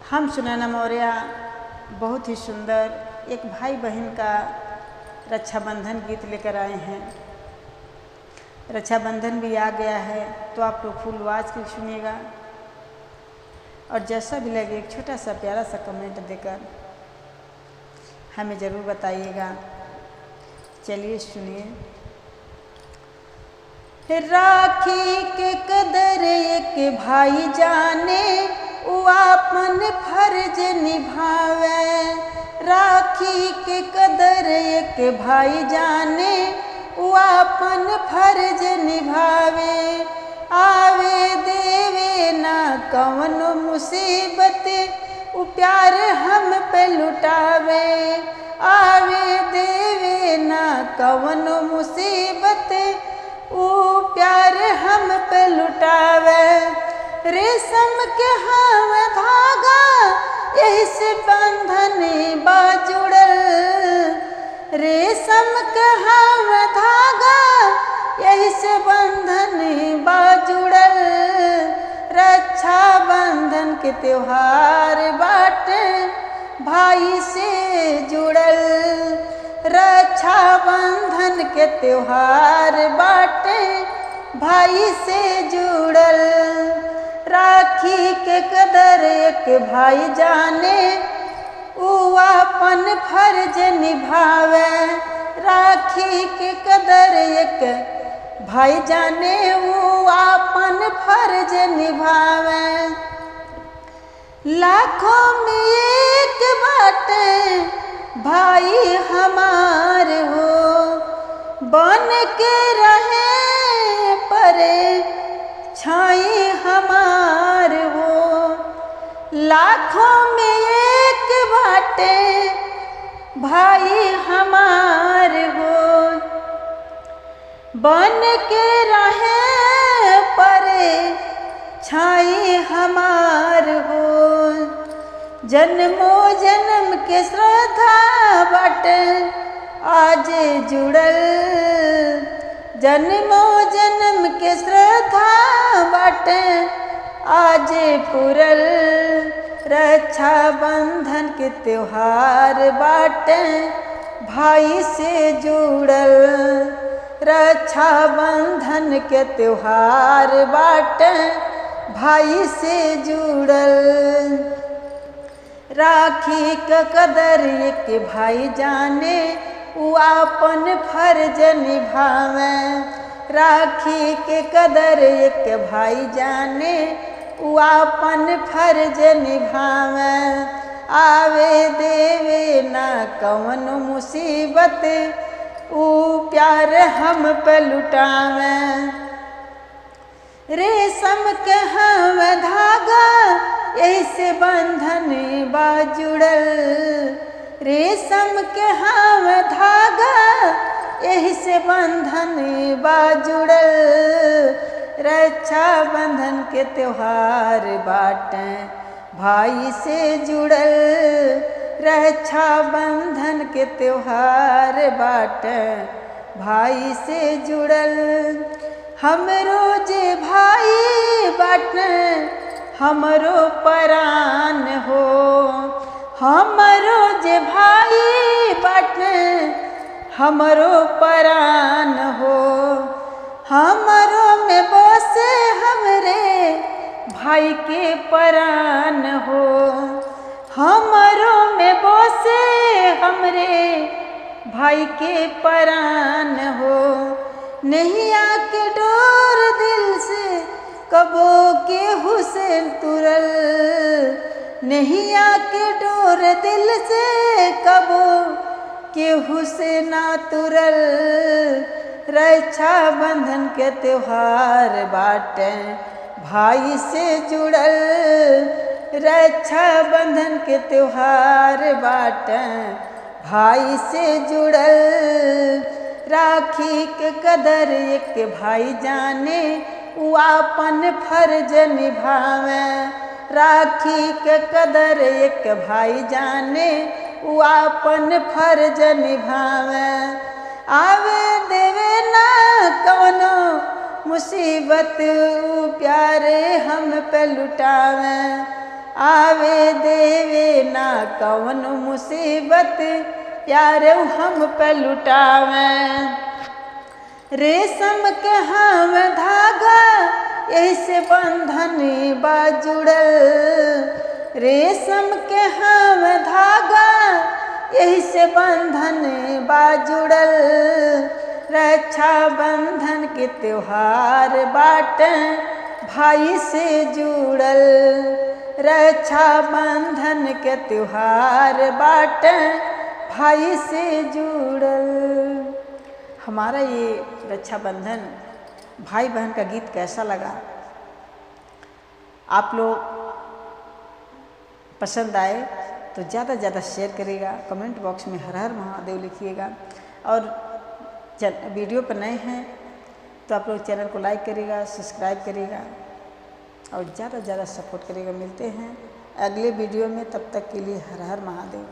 हम सुनैना मौर्य बहुत ही सुंदर एक भाई बहन का रक्षाबंधन गीत लेकर आए हैं। रक्षाबंधन भी आ गया है तो आप लोग फुल आवाज के सुनिएगा और जैसा भी लगे एक छोटा सा प्यारा सा कमेंट देकर हमें ज़रूर बताइएगा। चलिए सुनिए। राखी के कदर एक भाई जाने वो अपन फर्ज निभावे। राखी के कदर एक भाई जाने वो अपन फर्ज निभावे। आवे देवे ना कौन मुसीबत वो प्यार हम पे लुटावे। आवे देवे ना कौन मुसीबत वो प्यार हम पे लुटावे। रेशम के हम धागा यही से बंधन बाजुड़ल। रेशम के हम धागा यही से बंधन बाजुड़ल। रक्षा बंधन के त्योहार बाटे भाई से जुड़ल। रक्षा बंधन के त्योहार बाटे भाई से जुड़ल। राखी के कदर एक भाई जाने वो अपन फर्ज निभावे। राखी के कदर एक भाई जाने वो अपन फर्ज निभावे। लाखों में एक बाटे भाई हमार हो बन के रहे परे छाई हमार हो। लाखों में एक बाटे भाई हमार हो बन के रहे परे छाई हमार हो। जन्मों जन्म के श्रद्धा बाटे आज जुड़ल। जन्मों जन्म के श्रद्धा बाटे आज पुरल। रक्षा बंधन के त्योहार बाटे भाई से जुड़ल। रक्षा बंधन के त्योहार बाटे भाई से जुड़ल। राखी का कदर एक भाई जाने वो अपन फर्ज निभावे। राखी के कदर एक भाई जाने वो अपन फर्ज निभावे। आवे देवे ना कौन मुसीबत वो प्यार हम पे लुटावे। रेशम के हम धागा यही से बंधन बाजुड़ल। रेशम के हम धागा यही से बंधन बाजुड़ल। रक्षा बंधन के त्योहार बाटे भाई से जुड़ल। रक्षा बंधन के त्योहार बाटे भाई से जुड़ल। हमरो जे भाई बाटे हमरो परान हो। हमरो जे भाई बाटे हमरो परान हो। हमरो में बसे हमरे भाई के परान हो। हमरो में बसे हमरे भाई के परान हो। नैया के डोर दिल से कबो के हुसैन तुरल। नैया के डोर दिल से कबो के हुसैना तुरल। रक्षा बंधन के त्योहार बाटे भाई से जुड़ल। रक्षा बंधन के त्योहार बाटे भाई से जुड़ल। राखी के कदर एक भाई जाने वो अपन फर्ज निभावे। राखी के कदर एक भाई जाने वो अपन फर्ज निभावे। आवे देवे ना कौनो मुसीबत प्यारे हम पे लुटावे। आवे देवे ना कवन मुसीबत यार हम पे लुटावें। रेशम के हम धागा यही से बंधन बा जुड़ल, रेशम के हम धागा यही से बंधन बा जुड़ल। रक्षा बंधन के त्योहार बाटे भाई से जुड़ल, रक्षा बंधन के त्योहार बाटे भाई से जुड़ल। हमारा ये रक्षाबंधन भाई बहन का गीत कैसा लगा? आप लोग पसंद आए तो ज़्यादा से ज़्यादा शेयर करिएगा, कमेंट बॉक्स में हर हर महादेव लिखिएगा। और वीडियो पर नए हैं तो आप लोग चैनल को लाइक करिएगा, सब्सक्राइब करिएगा और ज़्यादा से ज़्यादा सपोर्ट करिएगा। मिलते हैं अगले वीडियो में, तब तक के लिए हर हर महादेव।